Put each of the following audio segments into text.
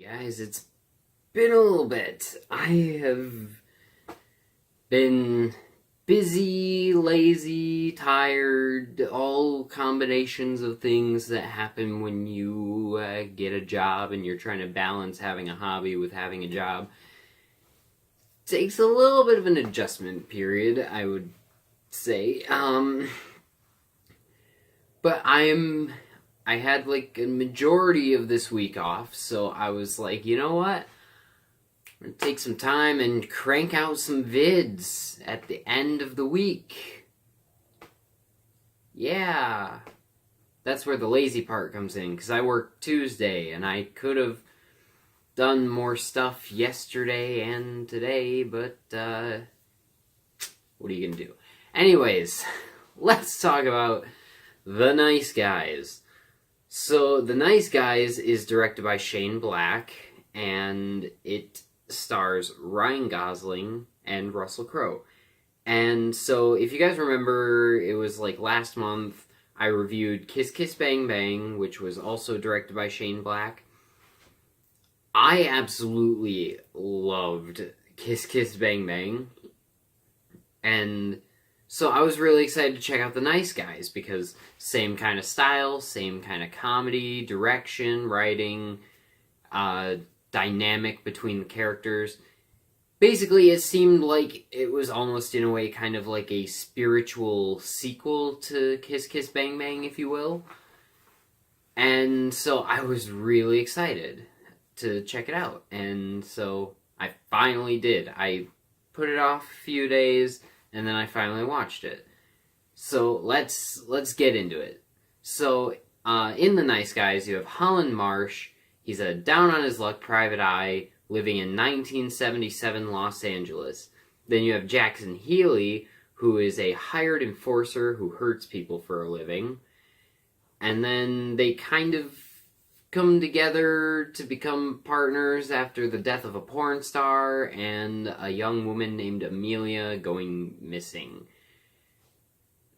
Guys, it's been a little bit. I have been busy, lazy, tired, all combinations of things that happen when you get a job and you're trying to balance having a hobby with having a job. Takes a little bit of an adjustment period, I would say. But I had like a majority of this week off, so I was like, you know what? I'm gonna take some time and crank out some vids at the end of the week. Yeah. That's where the lazy part comes in, because I work Tuesday, and I could have done more stuff yesterday and today, but, what are you gonna do? Anyways, let's talk about The Nice Guys. So, The Nice Guys is directed by Shane Black, and it stars Ryan Gosling and Russell Crowe. And so, if you guys remember, it was like last month, I reviewed Kiss Kiss Bang Bang, which was also directed by Shane Black. I absolutely loved Kiss Kiss Bang Bang. And so I was really excited to check out The Nice Guys, because same kind of style, same kind of comedy, direction, writing, dynamic between the characters. Basically, it seemed like it was almost in a way kind of like a spiritual sequel to Kiss Kiss Bang Bang, if you will. And so I was really excited to check it out. And so I finally did. I put it off a few days, and then I finally watched it. So let's get into it. So in The Nice Guys, you have Holland Marsh. He's a down-on-his-luck private eye living in 1977 Los Angeles. Then you have Jackson Healy, who is a hired enforcer who hurts people for a living. And then they kind of come together to become partners after the death of a porn star and a young woman named Amelia going missing.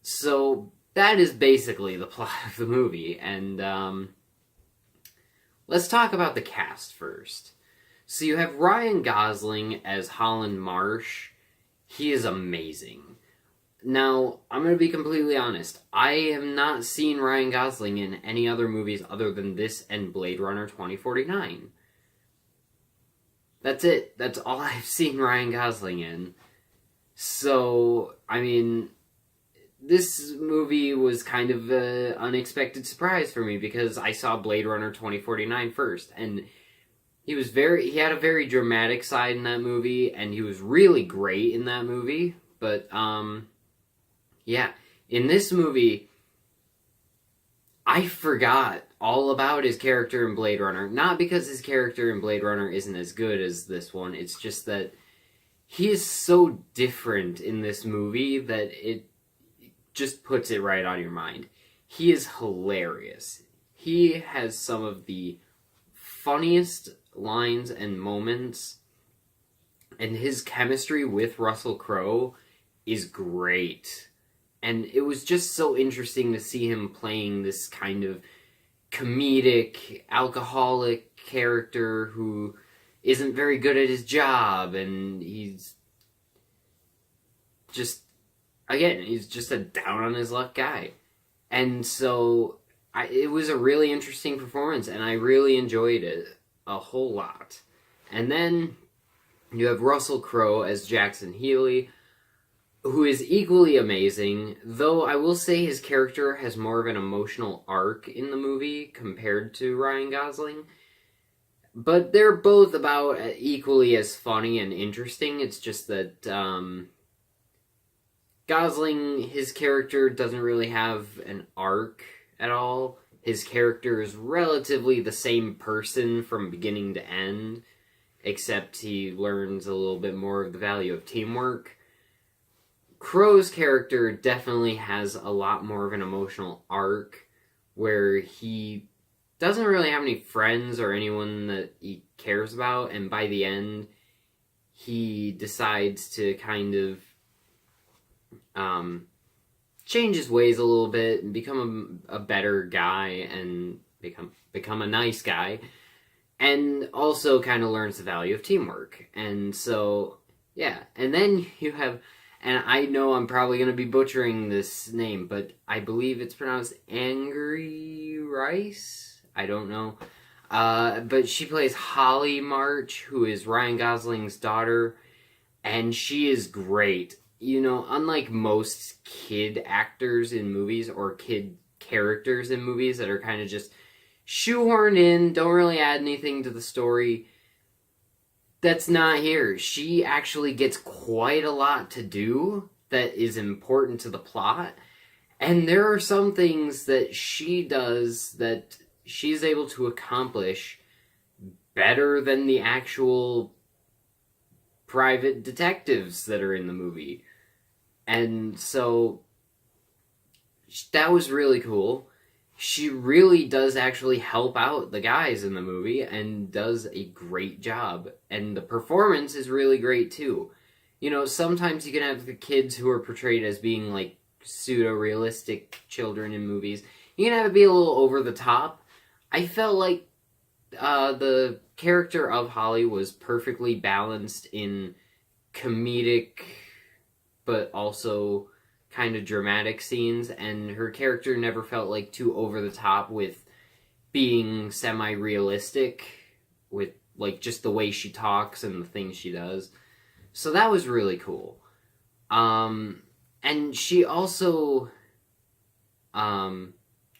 So that is basically the plot of the movie, and let's talk about the cast first. So you have Ryan Gosling as Holland Marsh. He is amazing. Now, I'm going to be completely honest. I have not seen Ryan Gosling in any other movies other than this and Blade Runner 2049. That's it. That's all I've seen Ryan Gosling in. So, I mean, this movie was kind of an unexpected surprise for me, because I saw Blade Runner 2049 first, and he had a very dramatic side in that movie, and he was really great in that movie, but, yeah, in this movie, I forgot all about his character in Blade Runner. Not because his character in Blade Runner isn't as good as this one, it's just that he is so different in this movie that it just puts it right on your mind. He is hilarious. He has some of the funniest lines and moments, and his chemistry with Russell Crowe is great. And it was just so interesting to see him playing this kind of comedic, alcoholic character who isn't very good at his job, and he's just a down-on-his-luck guy. And so, it was a really interesting performance, and I really enjoyed it a whole lot. And then, you have Russell Crowe as Jackson Healy, who is equally amazing, though I will say his character has more of an emotional arc in the movie compared to Ryan Gosling. But they're both about equally as funny and interesting. It's just that Gosling, his character doesn't really have an arc at all. His character is relatively the same person from beginning to end, except he learns a little bit more of the value of teamwork. Crowe's character definitely has a lot more of an emotional arc, where he doesn't really have any friends or anyone that he cares about, and by the end, he decides to kind of change his ways a little bit and become a better guy and become a nice guy. and also kind of learns the value of teamwork. And so, yeah. And then you have, and I know I'm probably going to be butchering this name, but I believe it's pronounced Angry Rice? I don't know. But she plays Holly March, who is Ryan Gosling's daughter, and she is great. You know, unlike most kid actors in movies or kid characters in movies that are kind of just shoehorned in, don't really add anything to the story, that's not here. She actually gets quite a lot to do that is important to the plot. And there are some things that she does that she's able to accomplish better than the actual private detectives that are in the movie. And so that was really cool. She really does actually help out the guys in the movie and does a great job. And the performance is really great too. You know, sometimes you can have the kids who are portrayed as being like pseudo-realistic children in movies. You can have it be a little over the top. I felt like the character of Holly was perfectly balanced in comedic but also kind of dramatic scenes, and her character never felt like too over the top with being semi-realistic with like just the way she talks and the things she does. So that was really cool. And she also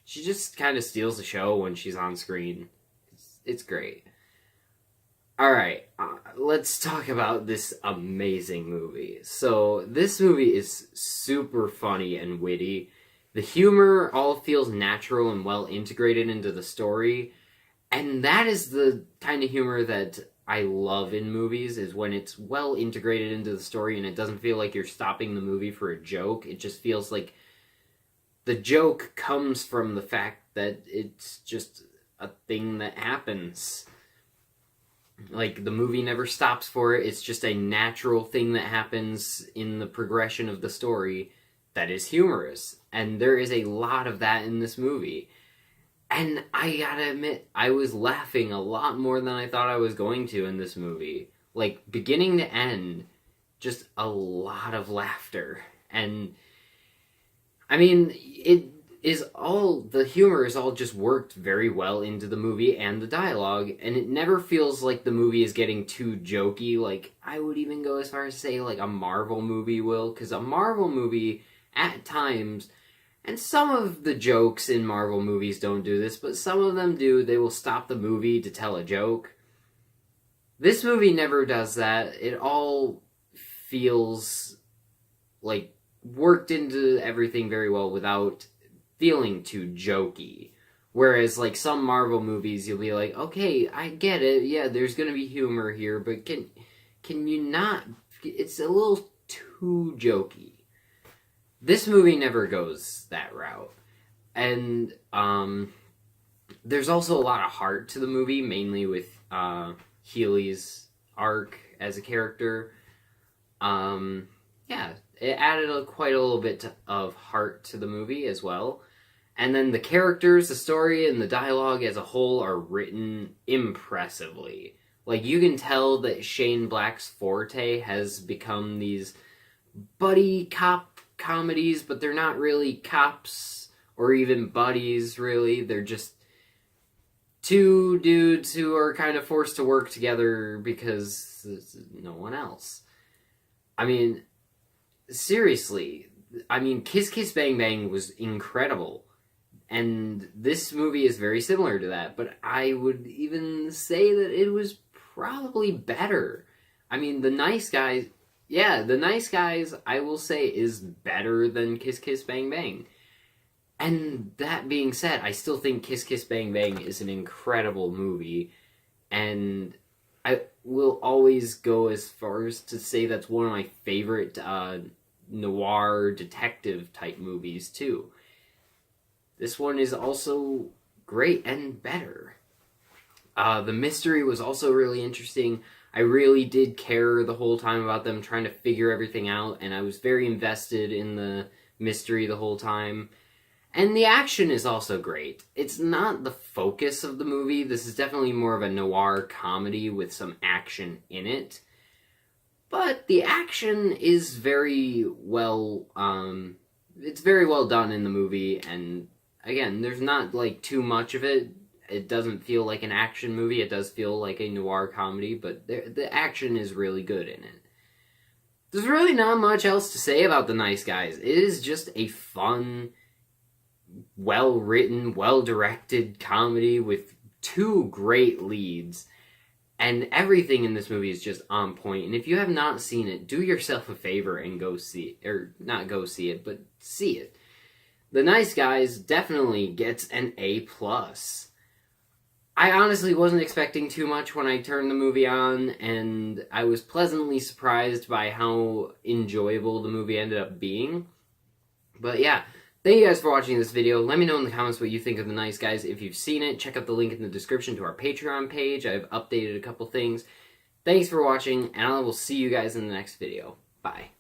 she just kind of steals the show when she's on screen. It's great. Alright, let's talk about this amazing movie. So, this movie is super funny and witty. The humor all feels natural and well integrated into the story. And that is the kind of humor that I love in movies, is when it's well integrated into the story and it doesn't feel like you're stopping the movie for a joke. It just feels like the joke comes from the fact that it's just a thing that happens. Like, the movie never stops for it. It's just a natural thing that happens in the progression of the story that is humorous. And there is a lot of that in this movie. And I gotta admit, I was laughing a lot more than I thought I was going to in this movie. Like, beginning to end, just a lot of laughter. And, I mean, the humor is all just worked very well into the movie and the dialogue, and it never feels like the movie is getting too jokey. Like, I would even go as far as to say, like, a Marvel movie will, because a Marvel movie, at times, and some of the jokes in Marvel movies don't do this, but some of them do, they will stop the movie to tell a joke. This movie never does that. It all feels like worked into everything very well without feeling too jokey. Whereas, like, some Marvel movies, you'll be like, okay, I get it, yeah, there's gonna be humor here, but can you not... It's a little too jokey. This movie never goes that route. And, there's also a lot of heart to the movie, mainly with, Healy's arc as a character. Yeah, it added quite a little bit of heart to the movie as well. And then the characters, the story, and the dialogue as a whole are written impressively. Like, you can tell that Shane Black's forte has become these buddy cop comedies, but they're not really cops or even buddies, really. They're just two dudes who are kind of forced to work together because there's no one else. I mean, seriously, Kiss Kiss Bang Bang was incredible. And this movie is very similar to that, but I would even say that it was probably better. The Nice Guys, The Nice Guys, I will say, is better than Kiss Kiss Bang Bang. And that being said, I still think Kiss Kiss Bang Bang is an incredible movie, and I will always go as far as to say that's one of my favorite noir detective type movies too. This one is also great and better. The mystery was also really interesting. I really did care the whole time about them trying to figure everything out, and I was very invested in the mystery the whole time. And the action is also great. It's not the focus of the movie. This is definitely more of a noir comedy with some action in it. But the action is very well, it's very well done in the movie, and again, there's not like too much of it. It doesn't feel like an action movie. It does feel like a noir comedy, but the action is really good in it. There's really not much else to say about The Nice Guys. It is just a fun, well-written, well-directed comedy with two great leads. And everything in this movie is just on point. And if you have not seen it, do yourself a favor and go see it. Or not go see it, but see it. The Nice Guys definitely gets an A+. I honestly wasn't expecting too much when I turned the movie on, and I was pleasantly surprised by how enjoyable the movie ended up being. But yeah, thank you guys for watching this video. Let me know in the comments what you think of The Nice Guys. If you've seen it, check out the link in the description to our Patreon page. I've updated a couple things. Thanks for watching, and I will see you guys in the next video. Bye.